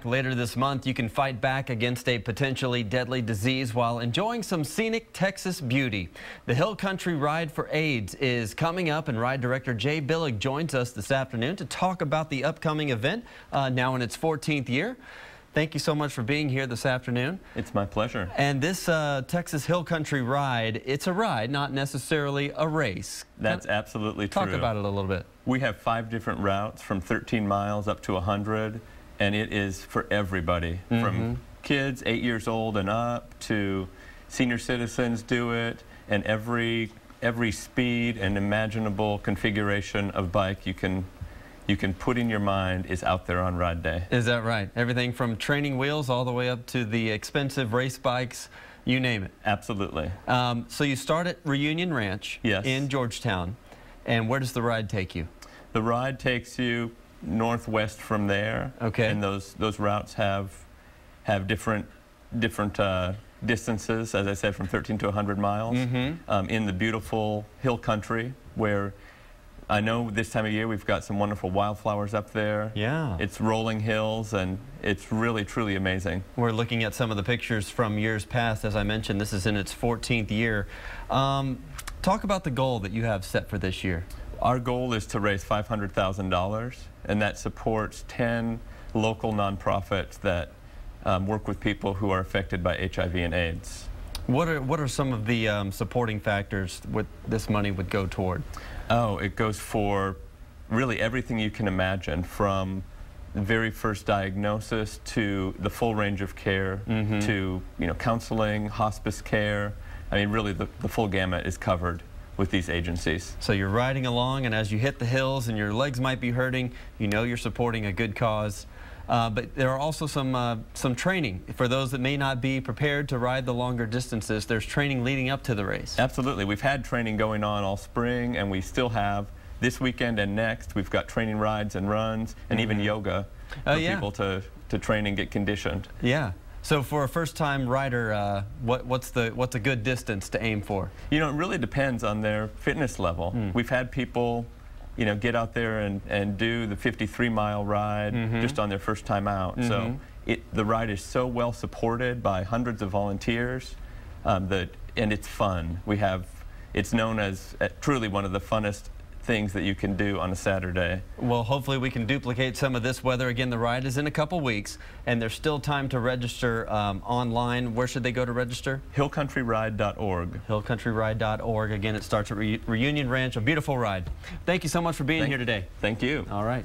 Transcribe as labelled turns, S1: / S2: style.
S1: Later this month, you can fight back against a potentially deadly disease while enjoying some scenic Texas beauty. The Hill Country Ride for AIDS is coming up, and Ride Director Jay Billig joins us this afternoon to talk about the upcoming event, now in its 14th year. Thank you so much for being here this afternoon.
S2: It's my pleasure.
S1: And this Texas Hill Country Ride, it's a ride, not necessarily a race.
S2: That's absolutely true.
S1: Talk about it a little bit.
S2: We have 5 different routes from 13 miles up to 100, and it is for everybody. From kids 8 years old and up to senior citizens do it, and every speed and imaginable configuration of bike you can put in your mind is out there on ride day.
S1: Is that right? Everything from training wheels all the way up to the expensive race bikes, you name it.
S2: Absolutely.
S1: So you start at Reunion Ranch in Georgetown, and where does the ride take you?
S2: The ride takes you northwest from there.
S1: Okay.
S2: And those routes have different distances, as I said, from 13 to 100 miles in the beautiful hill country, where I know this time of year we've got some wonderful wildflowers up there.
S1: Yeah.
S2: It's rolling hills, and it's really, truly amazing.
S1: We're looking at some of the pictures from years past. As I mentioned, this is in its 14th year. Talk about the goal that you have set for this year.
S2: Our goal is to raise $500,000, and that supports 10 local nonprofits that work with people who are affected by HIV and AIDS.
S1: What are some of the supporting factors what this money would go toward?
S2: Oh, it goes for really everything you can imagine, from the very first diagnosis to the full range of care, to counseling, hospice care. I mean, really the full gamut is covered with these agencies.
S1: So you're riding along, and as you hit the hills and your legs might be hurting, you know you're supporting a good cause. But there are also some training for those that may not be prepared to ride the longer distances. There's training leading up to the race.
S2: Absolutely. We've had training going on all spring, and we still have this weekend and next. We've got training rides and runs, and even yoga for people to train and get conditioned.
S1: Yeah. So for a first-time rider, what's a good distance to aim for?
S2: You know, it really depends on their fitness level. We've had people get out there and do the 53-mile ride just on their first time out. So the ride is so well supported by hundreds of volunteers, and it's fun. It's known as truly one of the funnest things that you can do on a Saturday.
S1: Well, hopefully we can duplicate some of this weather. Again, the ride is in a couple weeks, and there's still time to register online. Where should they go to register?
S2: hillcountryride.org.
S1: hillcountryride.org. Again, it starts at Reunion Ranch, a beautiful ride. Thank you so much for being here today.
S2: Thank you.
S1: All right.